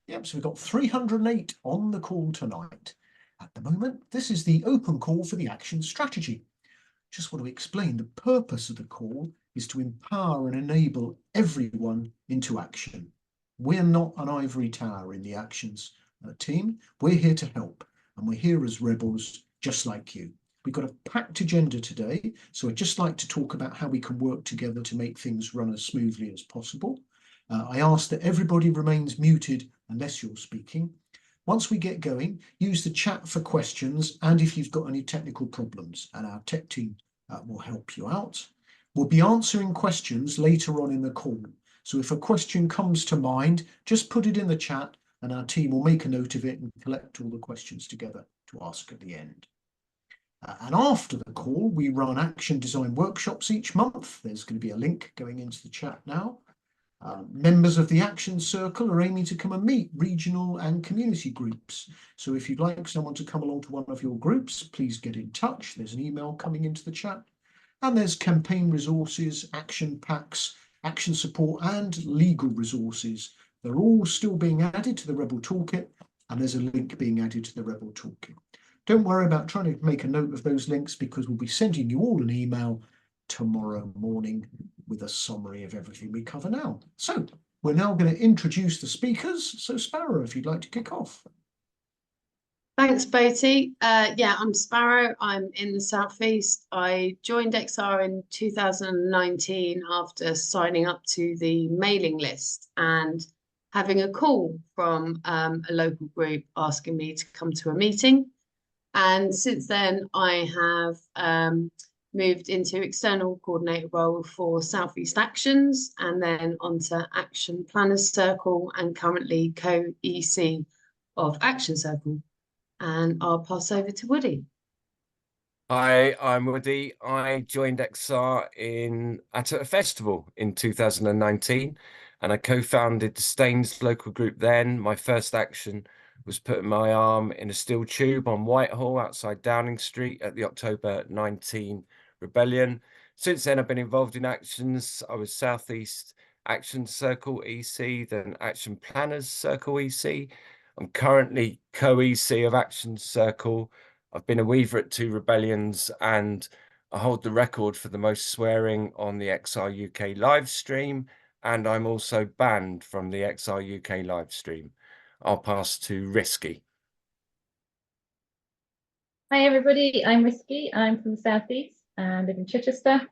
Yep, so we've got 308 on the call tonight. At the moment, this is the open call for the action strategy. Just want to explain the purpose of the call is to empower and enable everyone into action. We're not an ivory tower in the actions team. We're here to help, and we're here as rebels just like you. We've got a packed agenda today, so I'd just like to talk about how we can work together to make things run as smoothly as possible. I ask that everybody remains muted unless you're speaking. Once we get going, use the chat for questions and if you've got any technical problems, and our tech team will help you out. We'll be answering questions later on in the call. So if a question comes to mind, just put it in the chat and our team will make a note of it and collect all the questions together to ask at the end. And after the call, we run action design workshops each month. There's going to be a link going into the chat now. Members of the Action Circle are aiming to come and meet regional and community groups. So if you'd like someone to come along to one of your groups, please get in touch. There's an email coming into the chat. And there's campaign resources, action packs, action support, and legal resources. They're all still being added to the Rebel Toolkit, and there's a link being added to the Rebel Toolkit. Don't worry about trying to make a note of those links because we'll be sending you all an email tomorrow morning with a summary of everything we cover now. So we're now going to introduce the speakers. So Sparrow, if you'd like to kick off. Thanks, Boaty. Yeah, I'm Sparrow. I'm in the Southeast. I joined XR in 2019 after signing up to the mailing list and having a call from a local group asking me to come to a meeting. And since then, I have moved into external coordinator role for Southeast Actions and then onto Action Planners Circle and currently co-EC of Action Circle. And I'll pass over to Woody. Hi, I'm Woody. I joined XR at a festival in 2019 and I co-founded the Staines local group then. My first action was putting my arm in a steel tube on Whitehall outside Downing Street at the October 19 rebellion. Since then, I've been involved in actions. I was Southeast Action Circle EC, then Action Planners Circle EC. I'm currently co-EC of Action Circle. I've been a weaver at 2 rebellions and I hold the record for the most swearing on the XR UK live stream. And I'm also banned from the XR UK live stream. I'll pass to Risky. Hi everybody, I'm Risky. I'm from the Southeast and live in Chichester.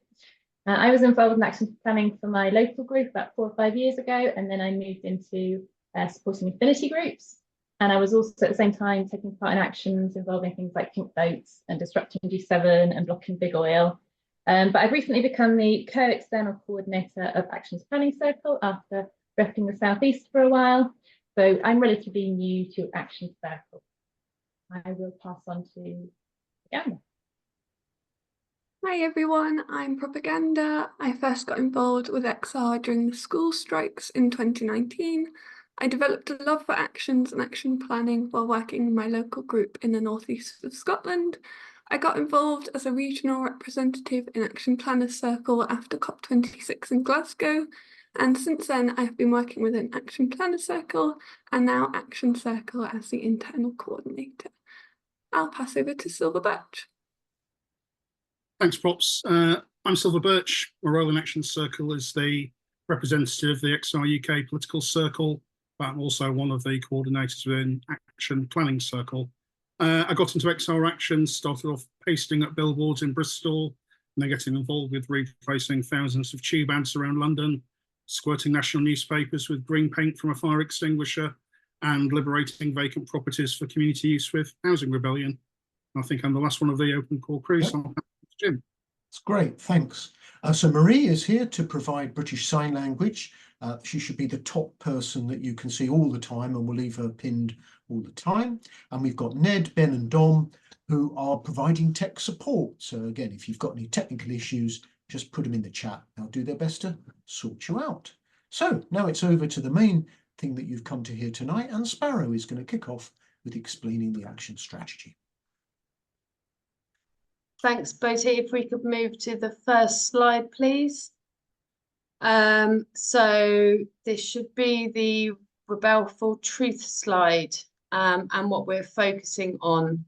I was involved in action planning for my local group about 4 or 5 years ago, and then I moved into supporting affinity groups. And I was also at the same time taking part in actions involving things like pink votes and disrupting G7 and blocking big oil. But I've recently become the co-external coordinator of Actions Planning Circle after repping the Southeast for a while. So I'm relatively new to Action Circle. I will pass on to Propaganda. Hi everyone, I'm Propaganda. I first got involved with XR during the school strikes in 2019. I developed a love for actions and action planning while working in my local group in the northeast of Scotland. I got involved as a regional representative in Action Planners Circle after COP26 in Glasgow. And since then, I've been working with an Action Planner Circle and now Action Circle as the internal coordinator. I'll pass over to Silver Birch. Thanks, Props. I'm Silver Birch. My role in Action Circle is the representative of the XR UK political circle, but I'm also one of the coordinators within Action Planning Circle. I got into XR Action, started off pasting up billboards in Bristol, and then getting involved with replacing thousands of tube ads around London, squirting national newspapers with green paint from a fire extinguisher, and liberating vacant properties for community use with Housing Rebellion. I think I'm the last one of the open call crew, so I'll hand it to Jim. That's great, thanks. So Marie is here to provide British Sign Language. She should be the top person that you can see all the time, and we'll leave her pinned all the time. And we've got Ned, Ben and Dom who are providing tech support. So again, if you've got any technical issues, just put them in the chat. They'll do their best to sort you out. So now it's over to the main thing that you've come to hear tonight, and Sparrow is going to kick off with explaining the action strategy. Thanks, Boaty. If we could move to the first slide, please. So this should be the Rebel for Truth slide and what we're focusing on.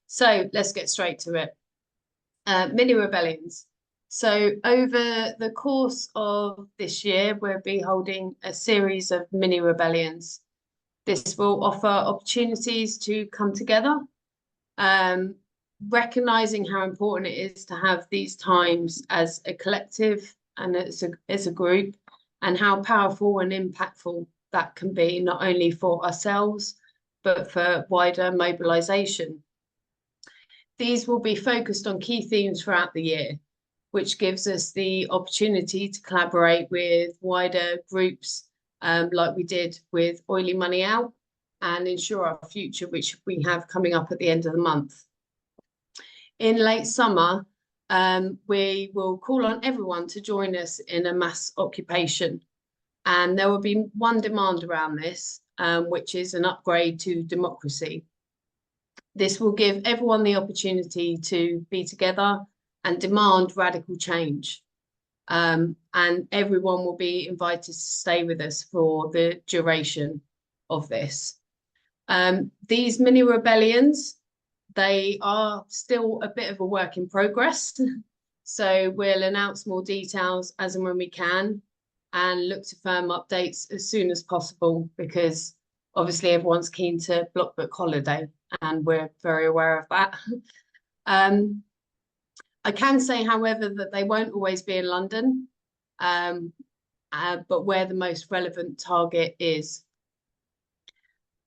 So let's get straight to it. Mini rebellions. So over the course of this year, we'll be holding a series of mini rebellions. This will offer opportunities to come together, recognizing how important it is to have these times as a collective and as a group, and how powerful and impactful that can be, not only for ourselves, but for wider mobilization. These will be focused on key themes throughout the year, which gives us the opportunity to collaborate with wider groups, like we did with Oily Money Out, and ensure our future, which we have coming up at the end of the month. In late summer, we will call on everyone to join us in a mass occupation. And there will be one demand around this, which is an upgrade to democracy. This will give everyone the opportunity to be together and demand radical change. And everyone will be invited to stay with us for the duration of this. These mini rebellions, they are still a bit of a work in progress. So we'll announce more details as and when we can, and look to firm updates as soon as possible, because obviously everyone's keen to block book holiday, and we're very aware of that. I can say, however, that they won't always be in London, but where the most relevant target is.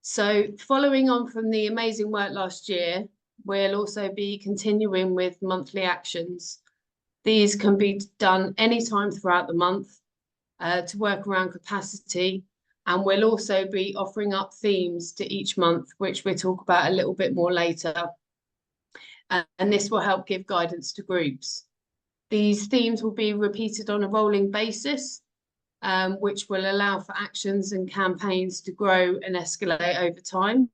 So following on from the amazing work last year, we'll also be continuing with monthly actions. These can be done anytime throughout the month to work around capacity. And we'll also be offering up themes to each month, which we'll talk about a little bit more later. And this will help give guidance to groups. These themes will be repeated on a rolling basis, which will allow for actions and campaigns to grow and escalate over time.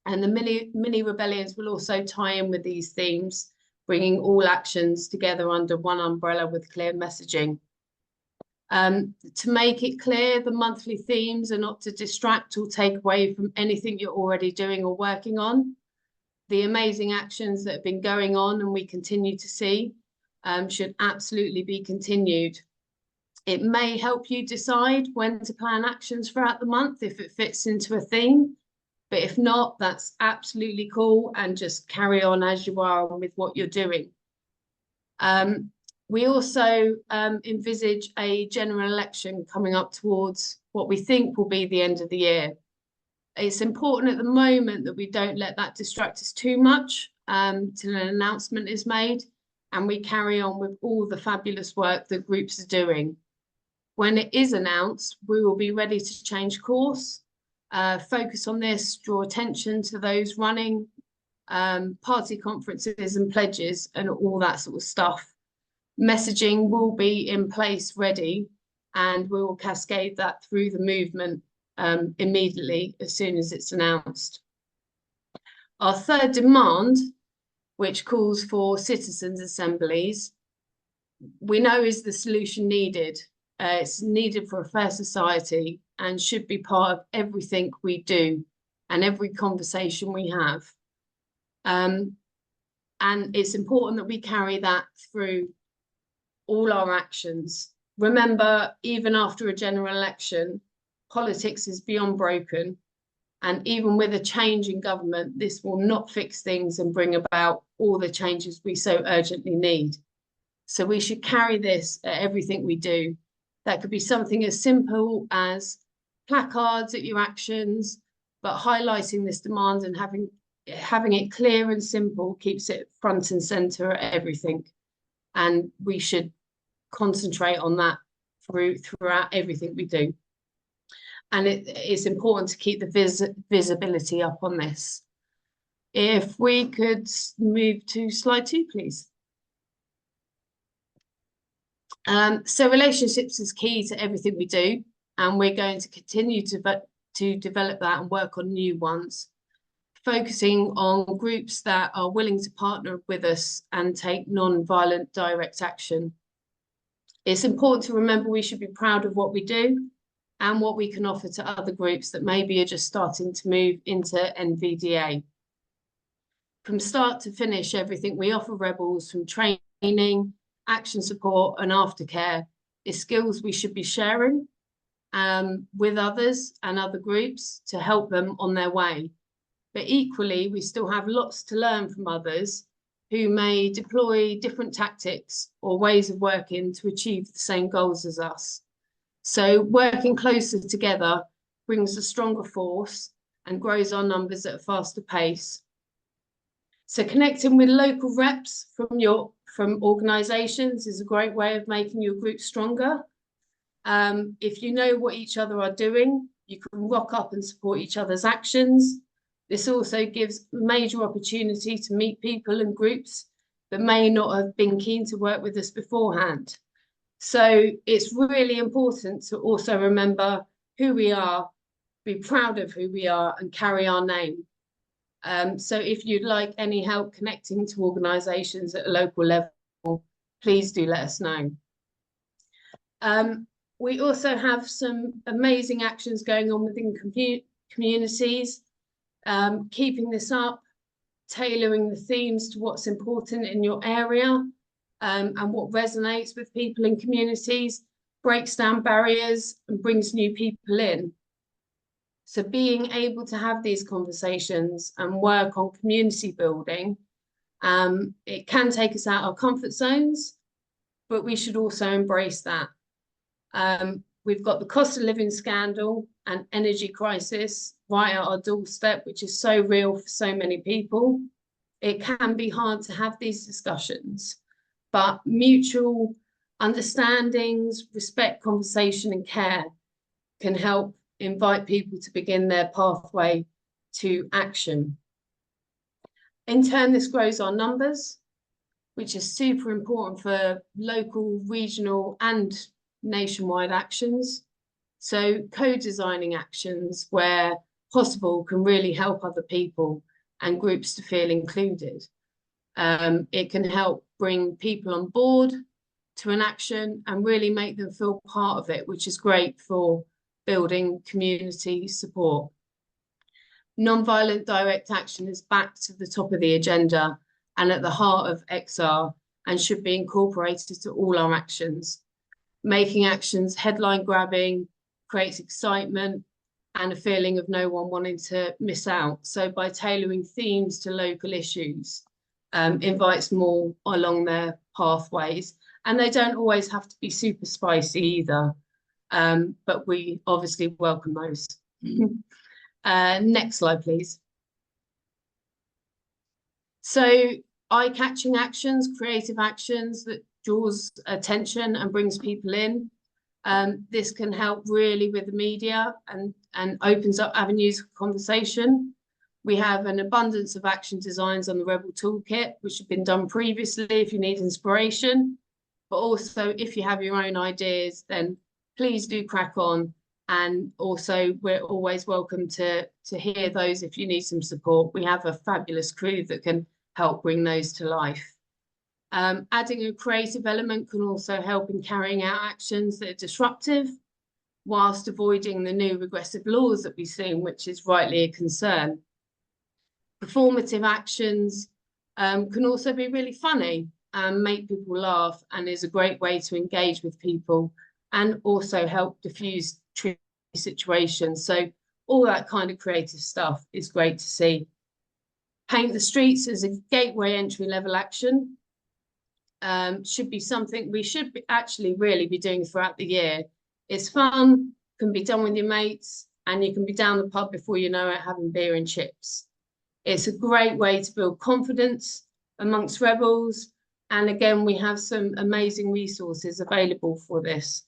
And the mini rebellions will also tie in with these themes, bringing all actions together under one umbrella with clear messaging. To make it clear, the monthly themes are not to distract or take away from anything you're already doing or working on. The amazing actions that have been going on and we continue to see should absolutely be continued. It may help you decide when to plan actions throughout the month if it fits into a theme, but if not, that's absolutely cool, and just carry on as you are with what you're doing. We also envisage a general election coming up towards what we think will be the end of the year. It's important at the moment that we don't let that distract us too much till an announcement is made, and we carry on with all the fabulous work that groups are doing. When it is announced, we will be ready to change course, focus on this, draw attention to those running, party conferences and pledges and all that sort of stuff. Messaging will be in place ready, and we will cascade that through the movement immediately as soon as it's announced. Our third demand, which calls for citizens' assemblies, we know is the solution needed. It's needed for a fair society and should be part of everything we do and every conversation we have. And it's important that we carry that through all our actions. Remember, even after a general election, politics is beyond broken. And even with a change in government, this will not fix things and bring about all the changes we so urgently need. So we should carry this at everything we do. That could be something as simple as placards at your actions, but highlighting this demand and having it clear and simple keeps it front and center at everything. And we should concentrate on that throughout everything we do. And it's important to keep the visibility up on this. If we could move to slide 2, please. So relationships is key to everything we do, and we're going to continue to develop that and work on new ones, focusing on groups that are willing to partner with us and take non-violent direct action. It's important to remember we should be proud of what we do, and what we can offer to other groups that maybe are just starting to move into NVDA. From start to finish, everything we offer Rebels, from training, action support and aftercare, is skills we should be sharing with others and other groups to help them on their way. But equally, we still have lots to learn from others who may deploy different tactics or ways of working to achieve the same goals as us. So working closer together brings a stronger force and grows our numbers at a faster pace. So connecting with local reps from organisations is a great way of making your group stronger. If you know what each other are doing, you can rock up and support each other's actions. This also gives major opportunity to meet people and groups that may not have been keen to work with us beforehand. So it's really important to also remember who we are, be proud of who we are, and carry our name. So if you'd like any help connecting to organisations at a local level, please do let us know. We also have some amazing actions going on within communities, keeping this up, tailoring the themes to what's important in your area, and what resonates with people in communities, breaks down barriers and brings new people in. So being able to have these conversations and work on community building, it can take us out of our comfort zones, but we should also embrace that. We've got the cost of living scandal and energy crisis right at our doorstep, which is so real for so many people. It can be hard to have these discussions, but mutual understandings, respect, conversation and care can help invite people to begin their pathway to action. In turn, this grows our numbers, which is super important for local, regional and nationwide actions. So co-designing actions where possible can really help other people and groups to feel included. It can help bring people on board to an action and really make them feel part of it, which is great for building community support. Non-violent direct action is back to the top of the agenda and at the heart of XR and should be incorporated to all our actions. Making actions headline grabbing creates excitement and a feeling of no one wanting to miss out. So by tailoring themes to local issues, invites more along their pathways. And they don't always have to be super spicy either, but we obviously welcome those. Next slide, please. So eye-catching actions, creative actions that draws attention and brings people in. This can help really with the media and opens up avenues for conversation. We have an abundance of action designs on the Rebel Toolkit, which have been done previously if you need inspiration. But also, if you have your own ideas, then please do crack on. And also, we're always welcome to hear those if you need some support. We have a fabulous crew that can help bring those to life. Adding a creative element can also help in carrying out actions that are disruptive, whilst avoiding the new regressive laws that we've seen, which is rightly a concern. Performative actions can also be really funny and make people laugh, and is a great way to engage with people and also help diffuse tricky situations. So all that kind of creative stuff is great to see. Paint the streets as a gateway entry level action. Should be something we should be actually really be doing throughout the year. It's fun, can be done with your mates, and you can be down the pub before you know it having beer and chips. It's a great way to build confidence amongst rebels. And again, we have some amazing resources available for this.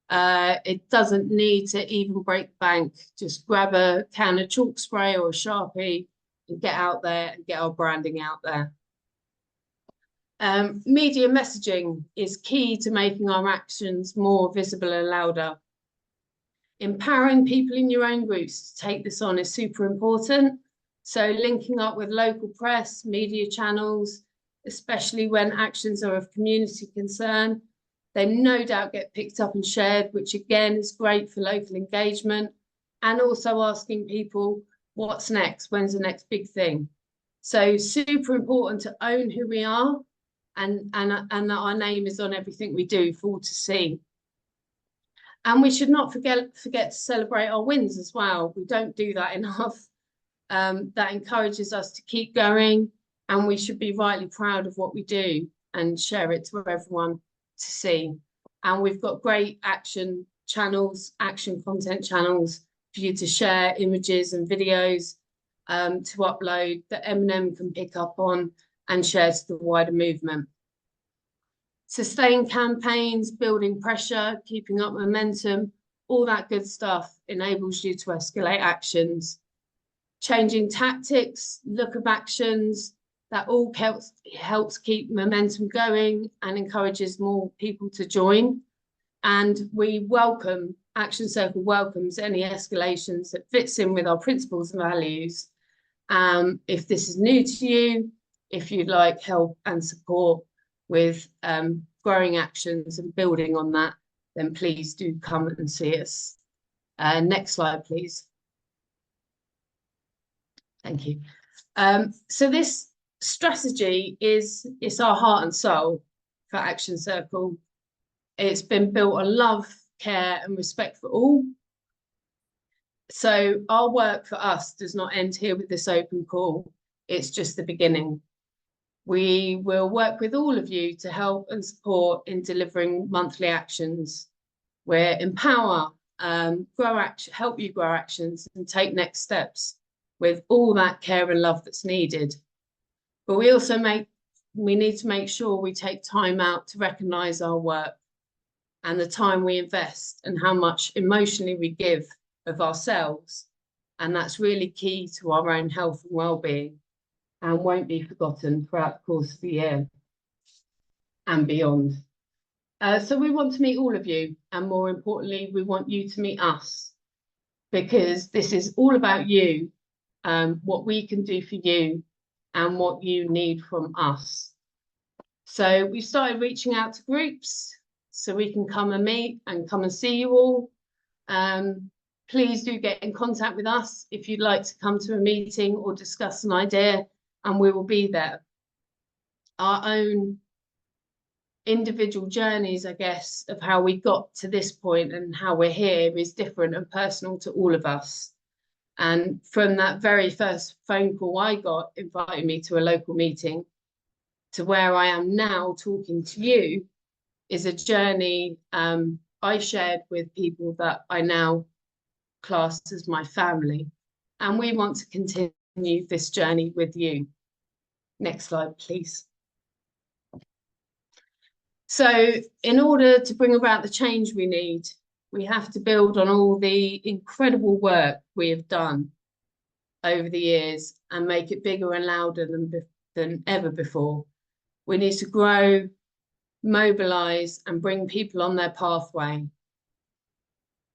It doesn't need to even break the bank. Just grab a can of chalk spray or a Sharpie and get out there and get our branding out there. Media messaging is key to making our actions more visible and louder. Empowering people in your own groups to take this on is super important. So linking up with local press, media channels, especially when actions are of community concern, They no doubt get picked up and shared, which again is great for local engagement, and also asking people, what's next? When's the next big thing? So super important to own who we are, and that our name is on everything we do for all to see. And we should not forget to celebrate our wins as well. We don't do that enough. That encourages us to keep going, and we should be rightly proud of what we do and share it to everyone to see. And we've got great action channels, action content channels for you to share images and videos to upload that M&M can pick up on and share to the wider movement. Sustained campaigns, building pressure, keeping up momentum, all that good stuff enables you to escalate actions. Changing tactics, look of actions, that all helps keep momentum going and encourages more people to join. And we welcome, Action Circle welcomes any escalations that fits in with our principles and values. If this is new to you, if you'd like help and support with growing actions and building on that, then please do come and see us. Next slide, please. Thank you. So this strategy is our heart and soul for Action Circle. It's been built on love, care, and respect for all. So our work for us does not end here with this open call. It's just the beginning. We will work with all of you to help and support in delivering monthly actions where empower, help you grow actions and take next steps with all that care and love that's needed. But we also need to make sure we take time out to recognise our work and the time we invest and how much emotionally we give of ourselves. And that's really key to our own health and well-being and won't be forgotten throughout the course of the year and beyond. So we want to meet all of you, and more importantly, we want you to meet us, because this is all about you, what we can do for you and what you need from us. So we started reaching out to groups so we can come and meet and come and see you all. Please do get in contact with us if you'd like to come to a meeting or discuss an idea, and we will be there. Our own individual journeys, I guess, of how we got to this point and how we're here is different and personal to all of us. And from that very first phone call I got inviting me to a local meeting to where I am now talking to you is a journey I shared with people that I now class as my family. And we want to continue this journey with you. Next slide, please. So in order to bring about the change we need, we have to build on all the incredible work we have done over the years and make it bigger and louder than ever before. We need to grow, mobilise and bring people on their pathway.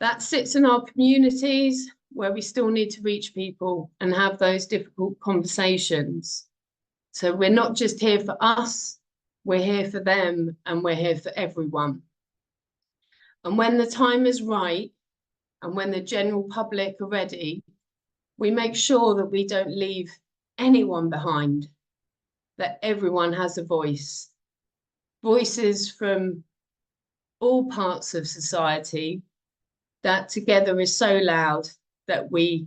That sits in our communities where we still need to reach people and have those difficult conversations. So we're not just here for us, we're here for them and we're here for everyone. And when the time is right and when the general public are ready, we make sure that we don't leave anyone behind, that everyone has a voice. Voices from all parts of society that together is so loud that we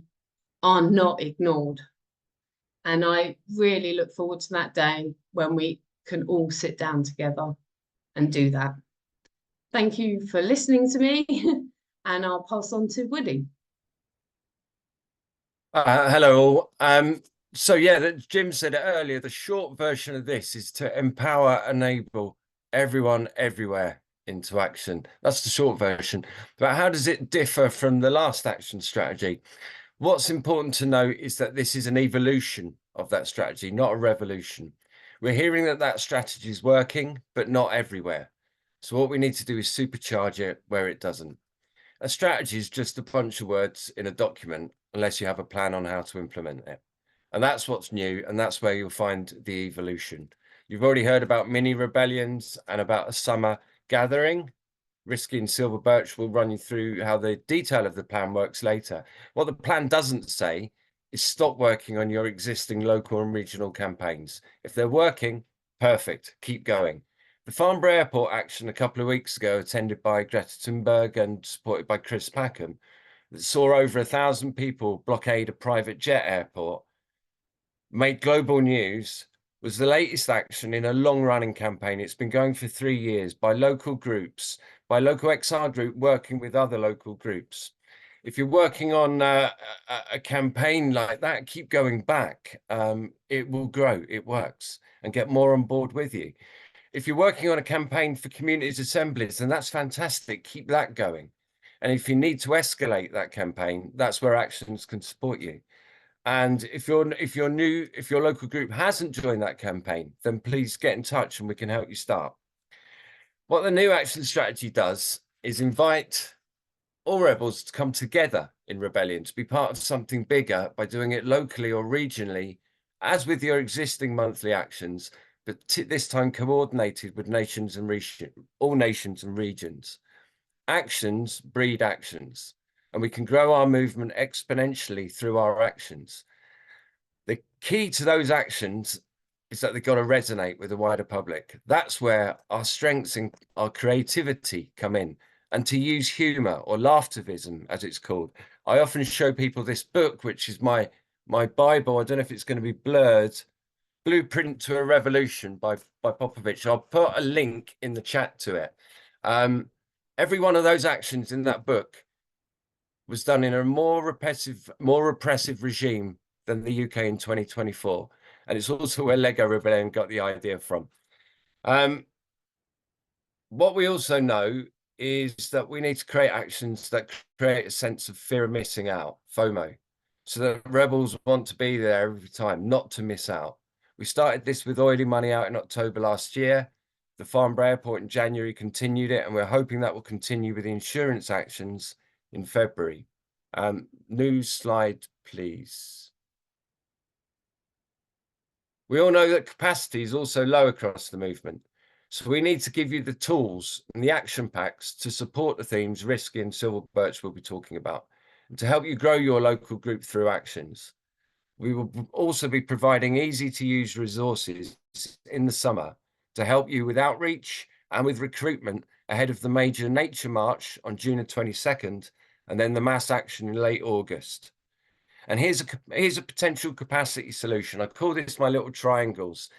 are not ignored. And I really look forward to that day when we can all sit down together and do that. Thank you for listening to me, and I'll pass on to Woody. Hello all. So yeah, Jim said it earlier, the short version of this is to empower, enable everyone everywhere into action. That's the short version. But how does it differ from the last action strategy? What's important to note is that this is an evolution of that strategy, not a revolution. We're hearing that that strategy is working, but not everywhere. So what we need to do is supercharge it where it doesn't. A strategy is just a bunch of words in a document, unless you have a plan on how to implement it. And that's what's new, and that's where you'll find the evolution. You've already heard about mini rebellions and about a summer gathering. Risky and Silver Birch will run you through how the detail of the plan works later. What the plan doesn't say is stop working on your existing local and regional campaigns. If they're working, perfect, keep going. The Farnborough Airport action a couple of weeks ago, attended by Greta Thunberg and supported by Chris Packham, that saw over 1,000 people blockade a private jet airport, made global news, was the latest action in a long-running campaign. It's been going for 3 years by local groups, by local XR group working with other local groups. If you're working on a campaign like that, keep going back. It will grow, it works, and get more on board with you. If you're working on a campaign for communities assemblies, then that's fantastic. Keep that going. And if you need to escalate that campaign, that's where Actions can support you. And if your local group hasn't joined that campaign, then please get in touch and we can help you start. What the new action strategy does is invite all rebels to come together in rebellion, to be part of something bigger by doing it locally or regionally, as with your existing monthly actions, but this time coordinated with all nations and regions. Actions breed actions, and we can grow our movement exponentially through our actions. The key to those actions is that they've got to resonate with the wider public. That's where our strengths and our creativity come in, and to use humor or laughtervism, as it's called. I often show people this book, which is my Bible. I don't know if it's going to be blurred. Blueprint to a Revolution by Popovich. I'll put a link in the chat to it. Every one of those actions in that book was done in a more repressive regime than the UK in 2024. And it's also where Lego Rebellion got the idea from. What we also know is that we need to create actions that create a sense of fear of missing out, FOMO, so that rebels want to be there every time, not to miss out. We started this with Oily Money out in October last year. The Farnborough Airport in January continued it, and we're hoping that will continue with the insurance actions in February. News slide, please. We all know that capacity is also low across the movement. So we need to give you the tools and the action packs to support the themes Risky and Silver Birch will be talking about, and to help you grow your local group through actions. We will also be providing easy to use resources in the summer to help you with outreach and with recruitment ahead of the major nature march on June the 22nd, and then the mass action in late August. And here's a potential capacity solution. I call this my little triangles.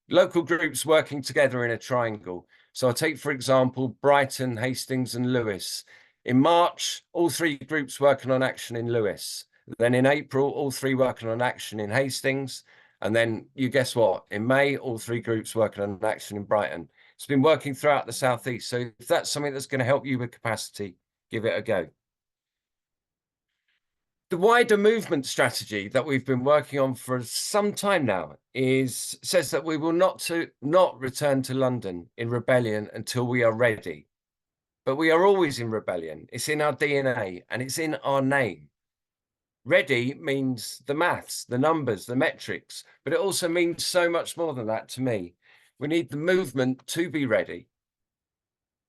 Local groups working together in a triangle. So I'll take, for example, Brighton, Hastings and Lewes. In March, all 3 groups working on action in Lewes. Then in April, all 3 working on action in Hastings. And then you guess what? In May, all 3 groups working on action in Brighton. It's been working throughout the Southeast. So if that's something that's going to help you with capacity, give it a go. The wider movement strategy that we've been working on for some time now says that we will not return to London in rebellion until we are ready. But we are always in rebellion. It's in our DNA and it's in our name. Ready means the maths, the numbers, the metrics, but it also means so much more than that to me. We need the movement to be ready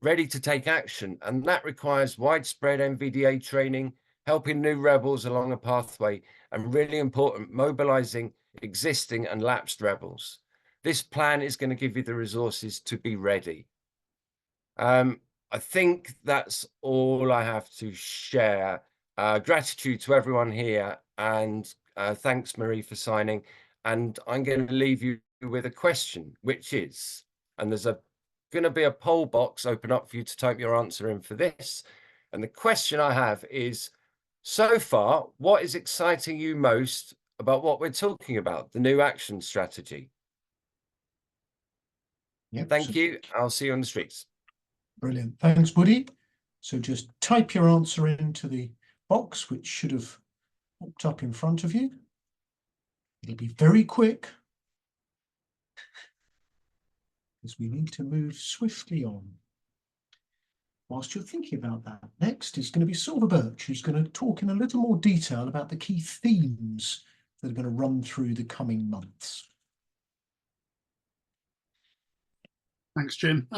to take action, and that requires widespread NVDA training, helping new rebels along a pathway, and really important, mobilizing existing and lapsed rebels. This plan is going to give you the resources to be ready. I think that's all I have to share. Gratitude to everyone here, and thanks, Marie, for signing. And I'm going to leave you with a question, which is, and there's going to be a poll box open up for you to type your answer in for this. And the question I have is, so far, what is exciting you most about what we're talking about, the new action strategy? Yep. Thank you. I'll see you on the streets. Brilliant. Thanks, Woody. So just type your answer into the box, which should have popped up in front of you. It'll be very quick, because we need to move swiftly on. Whilst you're thinking about that, next is going to be Silver Birch, who's going to talk in a little more detail about the key themes that are going to run through the coming months. Thanks, Jim.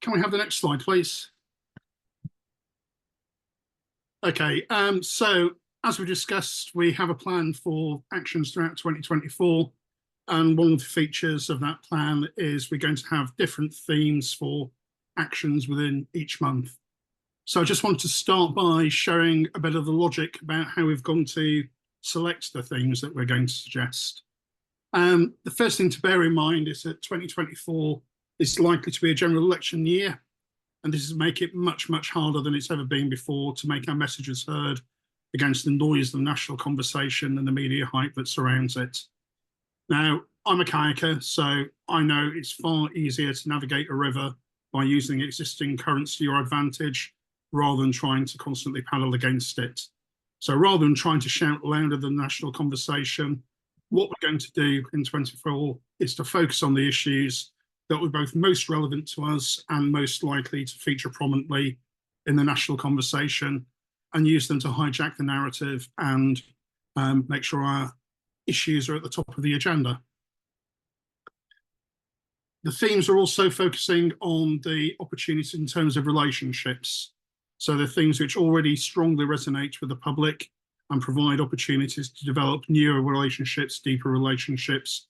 Can we have the next slide, please? Okay, so as we discussed, we have a plan for actions throughout 2024. And one of the features of that plan is we're going to have different themes for actions within each month. So I just want to start by showing a bit of the logic about how we've gone to select the themes that we're going to suggest. The first thing to bear in mind is that 2024 is likely to be a general election year, and this is make it much, much harder than it's ever been before to make our messages heard against the noise of the national conversation and the media hype that surrounds it. Now, I'm a kayaker, so I know it's far easier to navigate a river by using existing currents to your advantage rather than trying to constantly paddle against it. So rather than trying to shout louder than the national conversation, what we're going to do in 24 is to focus on the issues that were both most relevant to us and most likely to feature prominently in the national conversation, and use them to hijack the narrative and make sure our issues are at the top of the agenda. The themes are also focusing on the opportunities in terms of relationships. So the things which already strongly resonate with the public and provide opportunities to develop newer relationships, deeper relationships,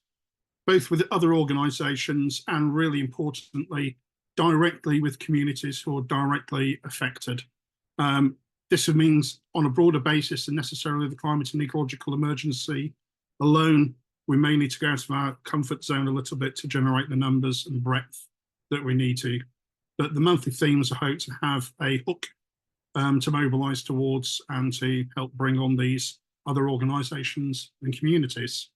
both with other organisations and, really importantly, directly with communities who are directly affected. This means on a broader basis than necessarily the climate and ecological emergency alone. We may need to go out of our comfort zone a little bit to generate the numbers and breadth that we need to. But the monthly themes are hoped to have a hook to mobilise towards and to help bring on these other organisations and communities.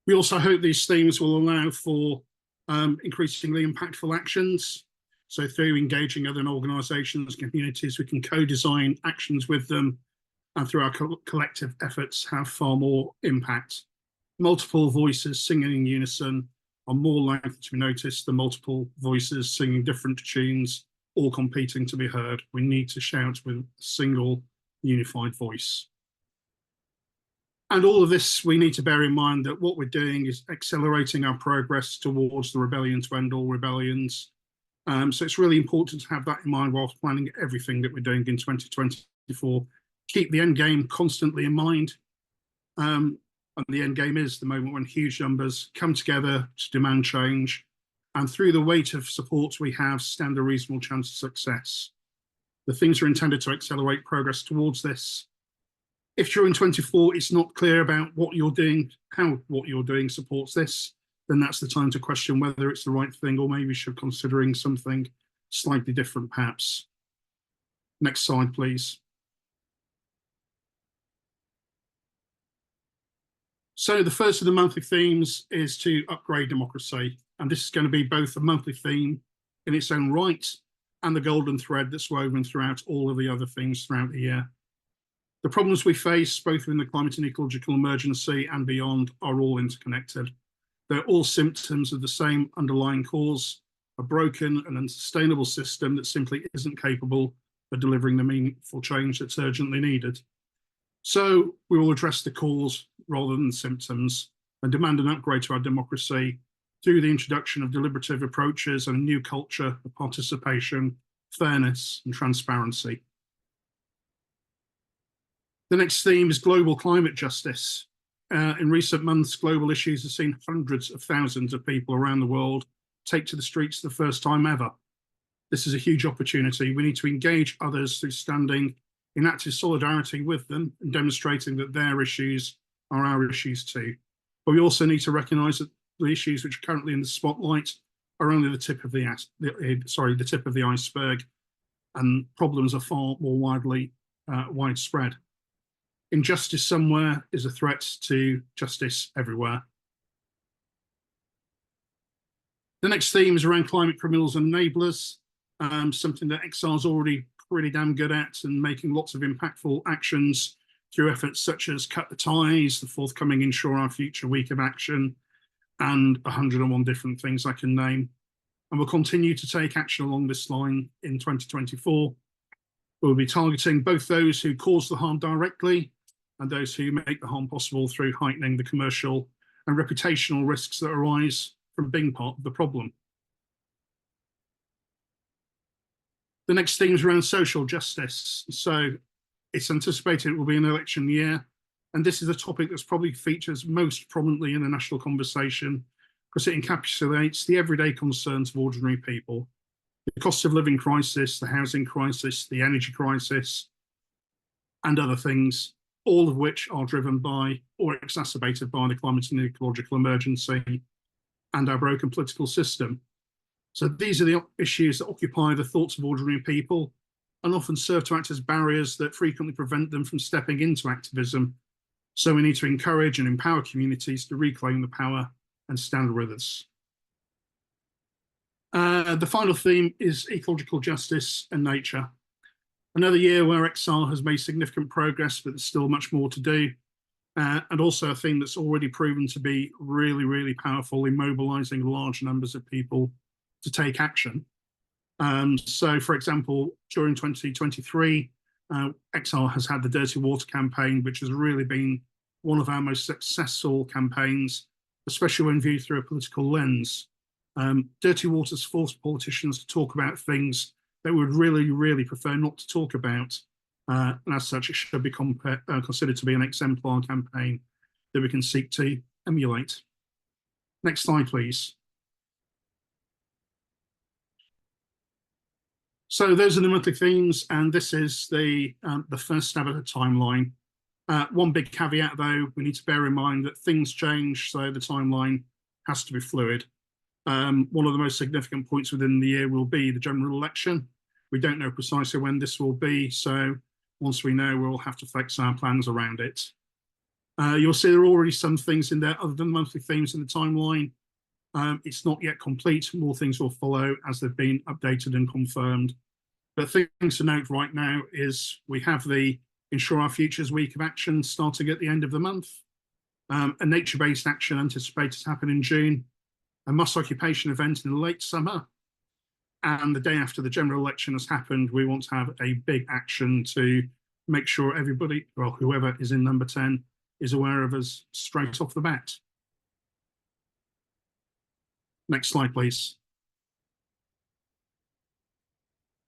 We also hope these themes will allow for increasingly impactful actions. So through engaging other organisations, communities, we can co-design actions with them, and through our collective efforts have far more impact. Multiple voices singing in unison are more likely to be noticed than multiple voices singing different tunes, all competing to be heard. We need to shout with a single unified voice. And all of this, we need to bear in mind that what we're doing is accelerating our progress towards the rebellion to end all rebellions. So it's really important to have that in mind whilst planning everything that we're doing in 2024. Keep the end game constantly in mind. And the end game is the moment when huge numbers come together to demand change. And through the weight of support we have, stand a reasonable chance of success. The things are intended to accelerate progress towards this. If during 24 it's not clear about what you're doing, how what you're doing supports this, then that's the time to question whether it's the right thing, or maybe should considering something slightly different perhaps. Next slide, please. So the first of the monthly themes is to upgrade democracy. And this is going to be both a monthly theme in its own right and the golden thread that's woven throughout all of the other themes throughout the year. The problems we face, both in the climate and ecological emergency and beyond, are all interconnected. They're all symptoms of the same underlying cause, a broken and unsustainable system that simply isn't capable of delivering the meaningful change that's urgently needed. So we will address the cause rather than the symptoms and demand an upgrade to our democracy through the introduction of deliberative approaches and a new culture of participation, fairness and transparency. The next theme is global climate justice. In recent months, global issues have seen hundreds of thousands of people around the world take to the streets for the first time ever. This is a huge opportunity. We need to engage others through standing in active solidarity with them and demonstrating that their issues are our issues too. But we also need to recognise that the issues which are currently in the spotlight are only the tip of the iceberg, and problems are far more widespread. Injustice somewhere is a threat to justice everywhere. The next theme is around climate criminals and enablers, something that XR's already pretty damn good at, and making lots of impactful actions through efforts such as Cut the Ties, the forthcoming Ensure Our Future Week of Action, and 101 different things I can name. And we'll continue to take action along this line in 2024. We'll be targeting both those who cause the harm directly and those who make the harm possible through heightening the commercial and reputational risks that arise from being part of the problem. The next theme is around social justice. So it's anticipated it will be an election year. And this is a topic that's probably features most prominently in the national conversation because it encapsulates the everyday concerns of ordinary people. The cost of living crisis, the housing crisis, the energy crisis, and other things, all of which are driven by or exacerbated by the climate and ecological emergency and our broken political system. So these are the issues that occupy the thoughts of ordinary people and often serve to act as barriers that frequently prevent them from stepping into activism. So we need to encourage and empower communities to reclaim the power and stand with us. The final theme is ecological justice and nature. Another year where XR has made significant progress, but there's still much more to do. And also a theme that's already proven to be really, really powerful in mobilizing large numbers of people to take action. So, for example, during 2023, XR has had the Dirty Water campaign, which has really been one of our most successful campaigns, especially when viewed through a political lens. Dirty Water's forced politicians to talk about things they would really, really prefer not to talk about. And as such, it should be considered to be an exemplar campaign that we can seek to emulate. Next slide, please. So those are the monthly themes, and this is the first stab at a timeline. One big caveat, though, we need to bear in mind that things change, so the timeline has to be fluid. One of the most significant points within the year will be the general election. We don't know precisely when this will be, so once we know, we'll have to flex our plans around it. You'll see there are already some things in there other than monthly themes in the timeline. It's not yet complete. More things will follow as they've been updated and confirmed. But things to note right now is we have the Ensure Our Futures Week of Action starting at the end of the month, a nature-based action anticipated to happen in June, a mass occupation event in the late summer, and the day after the general election has happened, we want to have a big action to make sure everybody, well, whoever is in number 10, is aware of us straight off the bat. Next slide, please.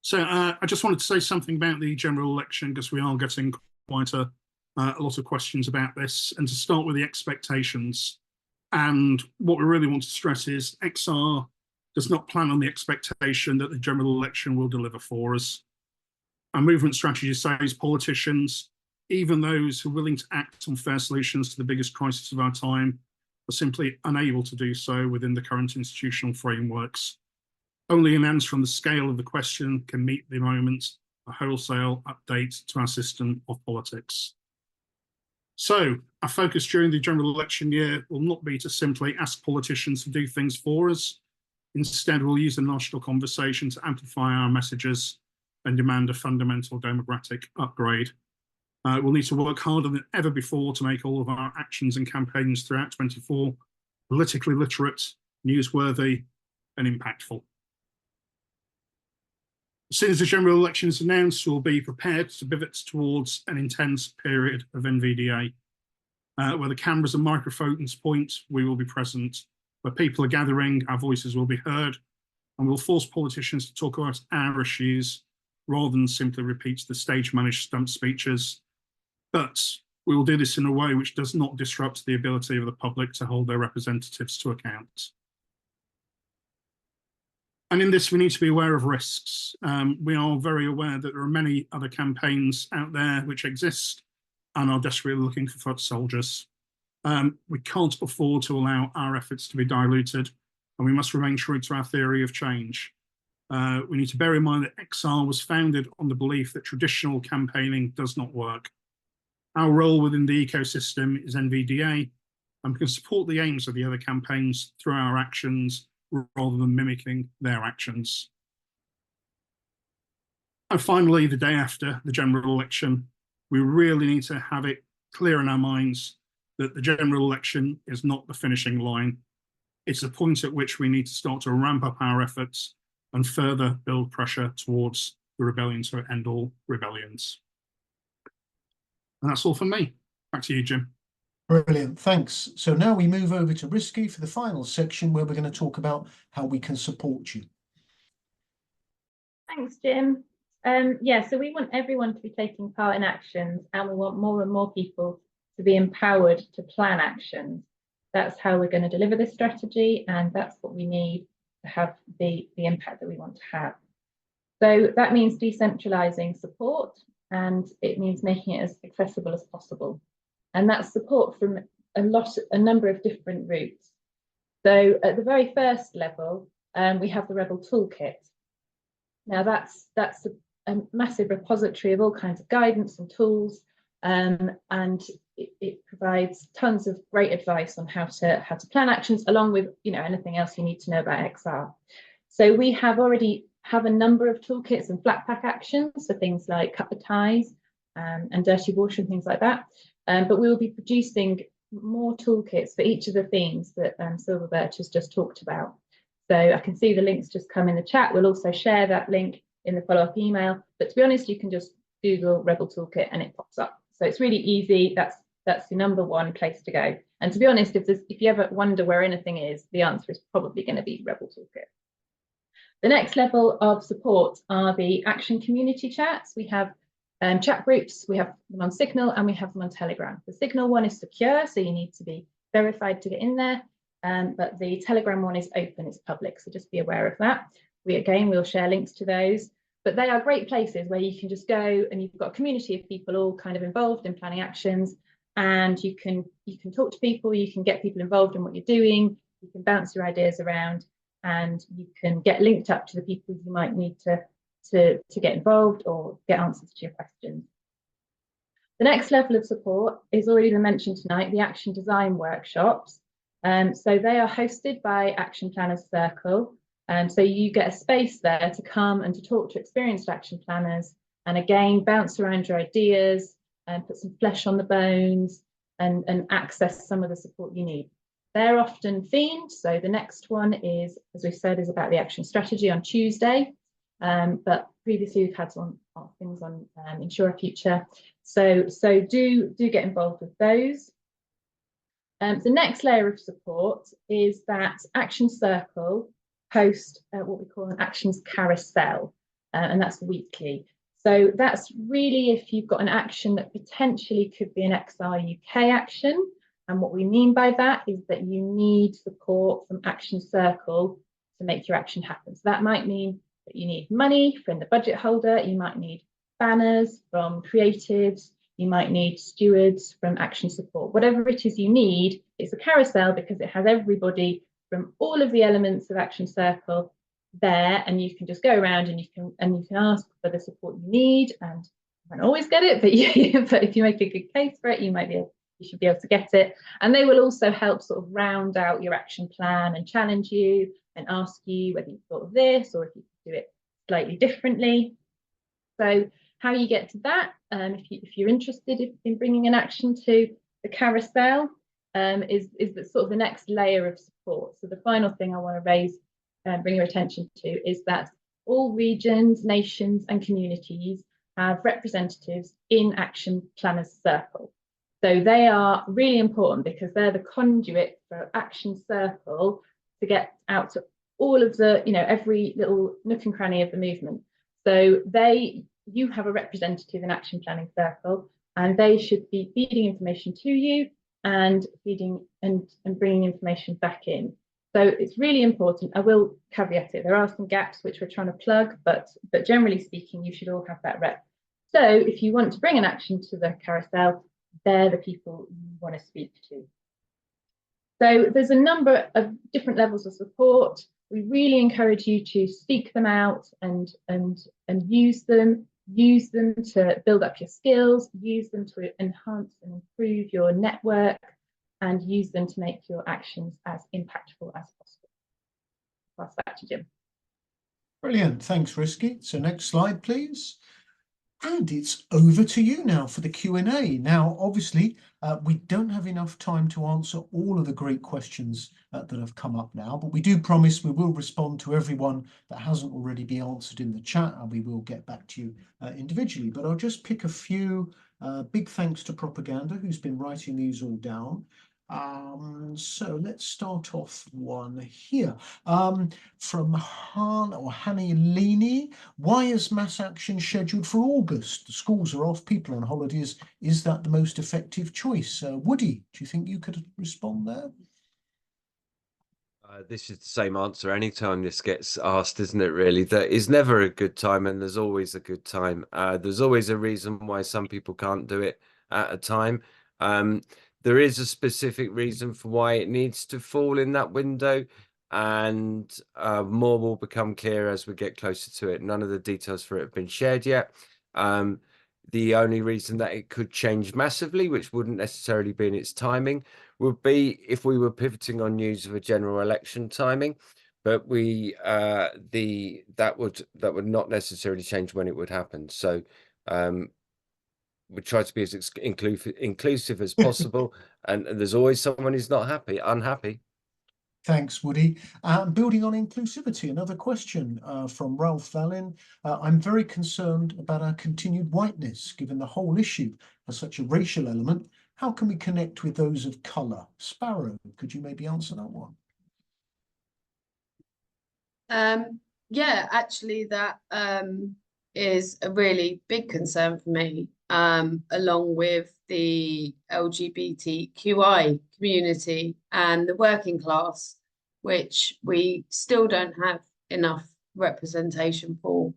So I just wanted to say something about the general election because we are getting quite a lot of questions about this. And to start with the expectations, and what we really want to stress is XR does not plan on the expectation that the general election will deliver for us. Our movement strategy says politicians, even those who are willing to act on fair solutions to the biggest crisis of our time, are simply unable to do so within the current institutional frameworks. Only an answer on the scale of the question can meet the moment a wholesale update to our system of politics. So our focus during the general election year will not be to simply ask politicians to do things for us. Instead, we'll use the national conversation to amplify our messages and demand a fundamental democratic upgrade. We'll need to work harder than ever before to make all of our actions and campaigns throughout 24 politically literate, newsworthy, and impactful. As soon as the general election is announced, we'll be prepared to pivot towards an intense period of NVDA. Where the cameras and microphones point, we will be present. Where people are gathering, our voices will be heard, and we'll force politicians to talk about our issues rather than simply repeat the stage-managed stump speeches. But we will do this in a way which does not disrupt the ability of the public to hold their representatives to account. And in this, we need to be aware of risks. We are very aware that there are many other campaigns out there which exist and are desperately looking for foot soldiers. We can't afford to allow our efforts to be diluted, and we must remain true to our theory of change. We need to bear in mind that XR was founded on the belief that traditional campaigning does not work. Our role within the ecosystem is NVDA, and we can support the aims of the other campaigns through our actions rather than mimicking their actions. And finally, the day after the general election, we really need to have it clear in our minds that the general election is not the finishing line. It's the point at which we need to start to ramp up our efforts and further build pressure towards the rebellion to end all rebellions. And that's all from me. Back to you, Jim. Brilliant, thanks. So now we move over to Risky for the final section where we're going to talk about how we can support you. Thanks, Jim. Yeah, so we want everyone to be taking part in actions, and we want more and more people to be empowered to plan actions. That's how we're going to deliver this strategy, and that's what we need to have the impact that we want to have. So that means decentralizing support, and it means making it as accessible as possible. And that's support from a number of different routes. So at the very first level, we have the Rebel Toolkit. Now that's a massive repository of all kinds of guidance and tools, and it provides tons of great advice on how to plan actions, along with anything else you need to know about XR. So we already have a number of toolkits and flat pack actions, so things like cut the ties and dirty water and things like that. But we will be producing more toolkits for each of the themes that Silver Birch has just talked about. So I can see the links just come in the chat. We'll also share that link in the follow-up email. But to be honest, you can just Google Rebel Toolkit and it pops up. So it's really easy. That's your number one place to go. And to be honest, if you ever wonder where anything is, the answer is probably going to be Rebel Toolkit. The next level of support are the action community chats. We have chat groups, we have them on Signal, and we have them on Telegram. The Signal one is secure, so you need to be verified to get in there. But the Telegram one is open, it's public, so just be aware of that. We'll share links to those. But they are great places where you can just go and you've got a community of people all kind of involved in planning actions, and you can talk to people, you can get people involved in what you're doing, you can bounce your ideas around, and you can get linked up to the people you might need to get involved or get answers to your questions. The next level of support is already been mentioned tonight, the action design workshops. So they are hosted by Action Planners Circle. So you get a space there to come and to talk to experienced action planners, and again, bounce around your ideas and put some flesh on the bones and access some of the support you need. They're often themed. So the next one is, as we said, is about the action strategy on Tuesday. But previously we've had some things on Ensure a Future. So do get involved with those. The next layer of support is that Action Circle host what we call an actions carousel, and that's weekly. So that's really if you've got an action that potentially could be an XR UK action. And what we mean by that is that you need support from Action Circle to make your action happen. So that might mean that you need money from the budget holder, you might need banners from creatives, you might need stewards from Action Support. Whatever it is you need, it's a carousel because it has everybody from all of the elements of Action Circle there, and you can just go around and you can ask for the support you need, and you won't always get it, but if you make a good case for it, you should be able to get it. And they will also help sort of round out your action plan and challenge you and ask you whether you've thought of this or if you could do it slightly differently. So how you get to that, if you're interested in bringing an action to the carousel, is the sort of the next layer of support. So the final thing I want to raise and bring your attention to is that all regions, nations and communities have representatives in Action Planners Circle. So they are really important because they're the conduit for Action Circle to get out to all of the, every little nook and cranny of the movement. So you have a representative in Action Planning Circle, and they should be feeding information to you and feeding and bringing information back in. So it's really important. I will caveat it. There are some gaps which we're trying to plug, but generally speaking, you should all have that rep. So if you want to bring an action to the carousel, they're the people you want to speak to. So there's a number of different levels of support. We really encourage you to seek them out and use them to build up your skills, use them to enhance and improve your network, and use them to make your actions as impactful as possible. Pass back to Jim. Brilliant, thanks Risky. So next slide, please. And it's over to you now for the Q&A. Now, obviously, we don't have enough time to answer all of the great questions that have come up now, but we do promise we will respond to everyone that hasn't already been answered in the chat, and we will get back to you individually. But I'll just pick a few. Big thanks to Propaganda, who's been writing these all down. So let's start off one here. From Hani Lini. Why is mass action scheduled for August? The schools are off, people are on holidays. Is that the most effective choice? Woody, do you think you could respond there? This is the same answer anytime this gets asked, isn't it, really? There is never a good time and there's always a good time. There's always a reason why some people can't do it at a time. There is a specific reason for why it needs to fall in that window, and more will become clear as we get closer to it. None of the details for it have been shared yet. The only reason that it could change massively, which wouldn't necessarily be in its timing, would be if we were pivoting on news of a general election timing, but that would not necessarily change when it would happen. So we try to be as inclusive as possible, and there's always someone who's unhappy. Thanks, Woody. Building on inclusivity, another question from Ralph Vallin. I'm very concerned about our continued whiteness, given the whole issue has such a racial element. How can we connect with those of colour? Sparrow, could you maybe answer that one? Yeah, actually, that is a really big concern for me, along with the LGBTQI community and the working class, which we still don't have enough representation for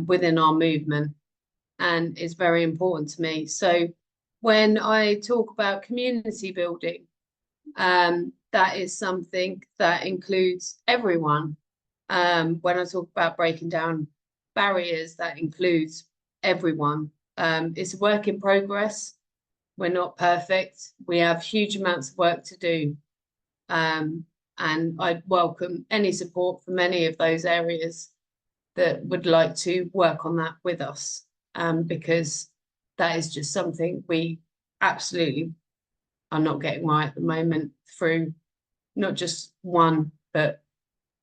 within our movement, and is very important to me. So when I talk about community building, that is something that includes everyone. When I talk about breaking down barriers, that includes everyone. It's a work in progress. We're not perfect. We have huge amounts of work to do. And I'd welcome any support from any of those areas that would like to work on that with us, because that is just something we absolutely are not getting right at the moment through not just one, but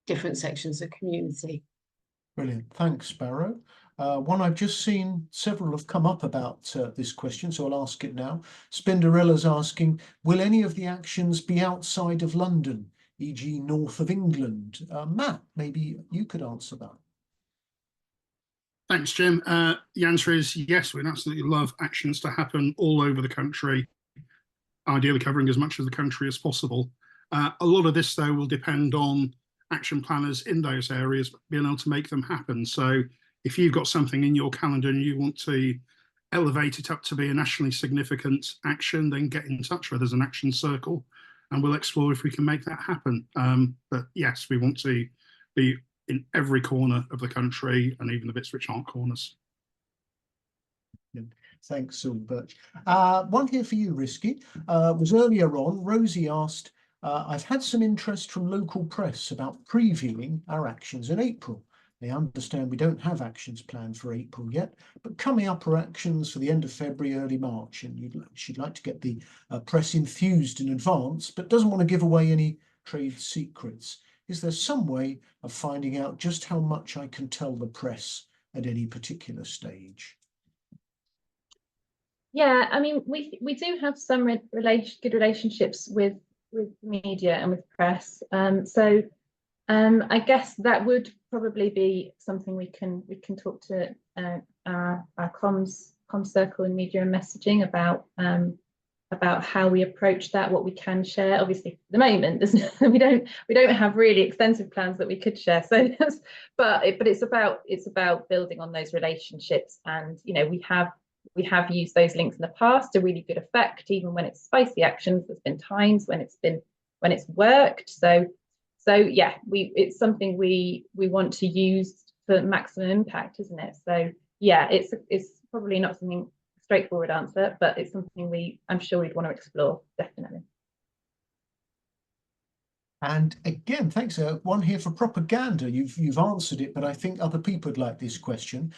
different sections of community. Brilliant. Thanks, Sparrow. One I've just seen several have come up about this question, so I'll ask it now. Spinderella's asking, will any of the actions be outside of London, e.g. north of England? Matt, maybe you could answer that. Thanks, Jim. The answer is yes, we'd absolutely love actions to happen all over the country, ideally covering as much of the country as possible. A lot of this, though, will depend on action planners in those areas being able to make them happen. So if you've got something in your calendar and you want to elevate it up to be a nationally significant action, then get in touch with us as an action circle and we'll explore if we can make that happen. But yes, we want to be in every corner of the country and even the bits which aren't corners. Thanks, Silver Birch. One here for you, Risky. Was earlier on, Rosie asked, I've had some interest from local press about previewing our actions in April. They understand we don't have actions planned for April yet, but coming up are actions for the end of February, early March, and she'd like to get the press enthused in advance, but doesn't want to give away any trade secrets. Is there some way of finding out just how much I can tell the press at any particular stage? Yeah, I mean, we do have some good relationships with media and with press. So I guess that would probably be something we can talk to our comms circle in media and messaging about how we approach that, what we can share. Obviously, at the moment, we don't have really extensive plans that we could share. So, but it's about building on those relationships, and we have used those links in the past to really good effect, even when it's spicy actions. There's been times when it's worked. So yeah, it's something we want to use for maximum impact, isn't it? So yeah, it's probably not something straightforward answer, but it's something I'm sure we'd want to explore, definitely. And again, thanks. One here for propaganda. You've answered it, but I think other people would like this question.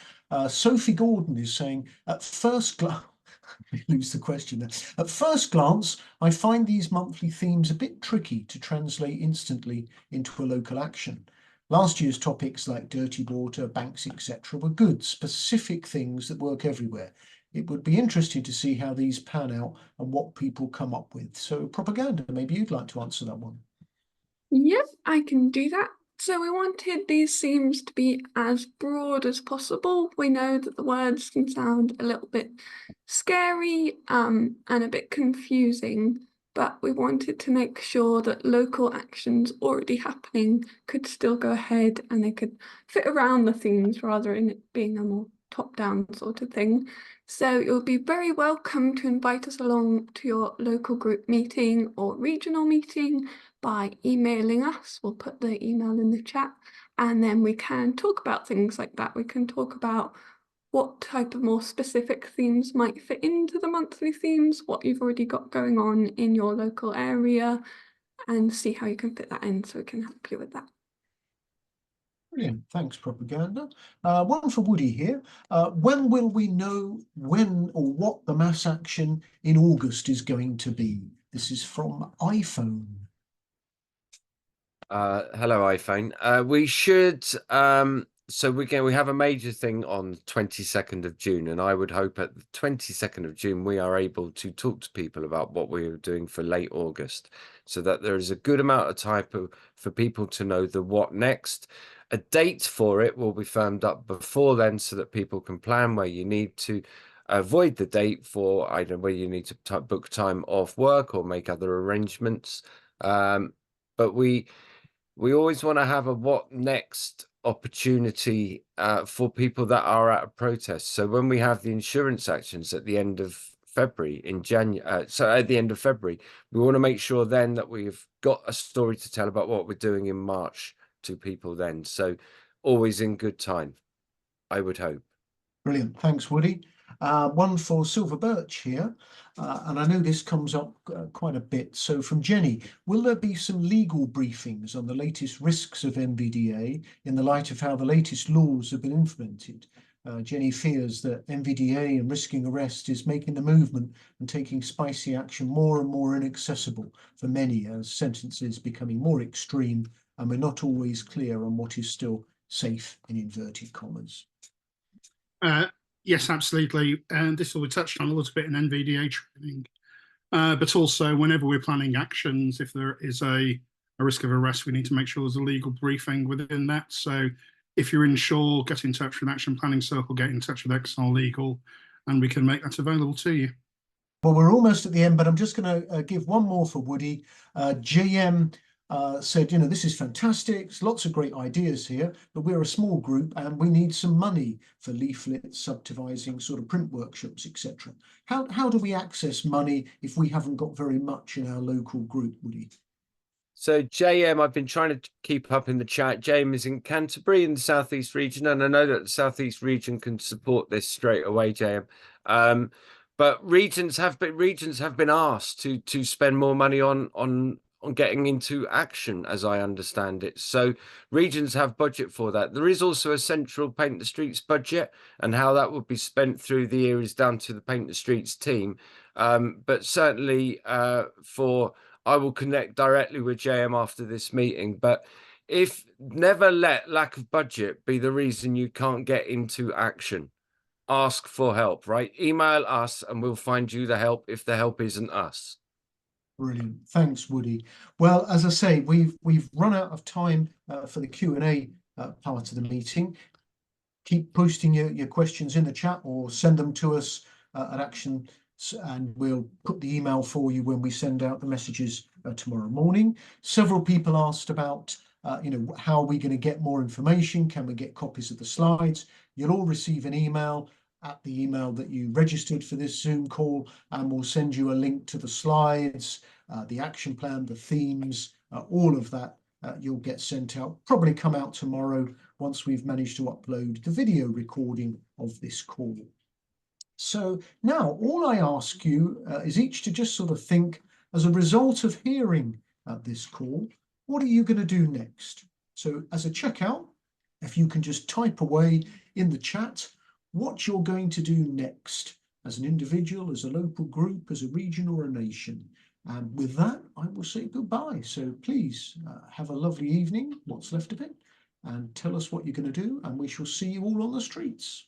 Sophie Gordon is saying, at first glance, lose the question there. At first glance, I find these monthly themes a bit tricky to translate instantly into a local action. Last year's topics like dirty water, banks, etc., were good, specific things that work everywhere. it would be interesting to see how these pan out and what people come up with. So Propaganda, maybe you'd like to answer that one. Yep, I can do that. So we wanted these themes to be as broad as possible. We know that the words can sound a little bit scary and a bit confusing, but we wanted to make sure that local actions already happening could still go ahead and they could fit around the themes rather than it being a more top-down sort of thing. So you'll be very welcome to invite us along to your local group meeting or regional meeting by emailing us. We'll put the email in the chat, and then we can talk about things like that. We can talk about what type of more specific themes might fit into the monthly themes, what you've already got going on in your local area, and see how you can fit that in so we can help you with that. Brilliant, thanks Propaganda. One for Woody here. When will we know when or what the mass action in August is going to be? This is from iPhone. Hello, iPhone. We should. So we have a major thing on the 22nd of June, and I would hope at the 22nd of June we are able to talk to people about what we are doing for late August, so that there is a good amount of time for people to know the what next. A date for it will be firmed up before then, so that people can plan where you need to avoid the date for, I don't know, where you need to book time off work or make other arrangements. But we always want to have a what next opportunity for people that are at a protest. So when we have the insurance actions at the end of February, at the end of February, we want to make sure then that we've got a story to tell about what we're doing in March to people then. So always in good time, I would hope. Brilliant, thanks Woody. One for Silver Birch here, and I know this comes up quite a bit. So from Jenny, will there be some legal briefings on the latest risks of NVDA in the light of how the latest laws have been implemented? Jenny fears that NVDA and risking arrest is making the movement and taking spicy action more and more inaccessible for many, as sentences becoming more extreme and we're not always clear on what is still safe in inverted commas. Yes, absolutely. And this will be touched on a little bit in NVDA training. But also, whenever we're planning actions, if there is a risk of arrest, we need to make sure there's a legal briefing within that. So if you're unsure, get in touch with Action Planning Circle, get in touch with XR Legal, and we can make that available to you. Well, we're almost at the end, but I'm just going to give one more for Woody. JM said, you know, this is fantastic. There's lots of great ideas here, but we're a small group and we need some money for leaflets, subdivising, sort of print workshops, etc. How do we access money if we haven't got very much in our local group, Woody? So JM, I've been trying to keep up in the chat. JM is in Canterbury in the Southeast region, and I know that the Southeast region can support this straight away, JM. But regions have been asked to spend more money on getting into action, as I understand it. So regions have budget for that. There is also a central Paint the Streets budget, and how that would be spent through the year is down to the Paint the Streets team. But certainly I will connect directly with JM after this meeting. But never let lack of budget be the reason you can't get into action. Ask for help, right? Email us and we'll find you the help if the help isn't us. Brilliant, thanks Woody. Well, as I say, we've run out of time for the Q&A part of the meeting. Keep posting your questions in the chat or send them to us at Action, and we'll put the email for you when we send out the messages tomorrow morning. Several people asked about you know, how are we going to get more information? Can we get copies of the slides? You'll all receive an email at the email that you registered for this Zoom call, and we'll send you a link to the slides, the action plan, the themes, all of that you'll get sent out. Probably come out tomorrow once we've managed to upload the video recording of this call. So now all I ask you is each to just sort of think, as a result of hearing this call, what are you going to do next? So as a checkout, if you can just type away in the chat what you're going to do next as an individual, as a local group, as a region or a nation. And with that, I will say goodbye. So please have a lovely evening, what's left of it, and tell us what you're going to do, and we shall see you all on the streets.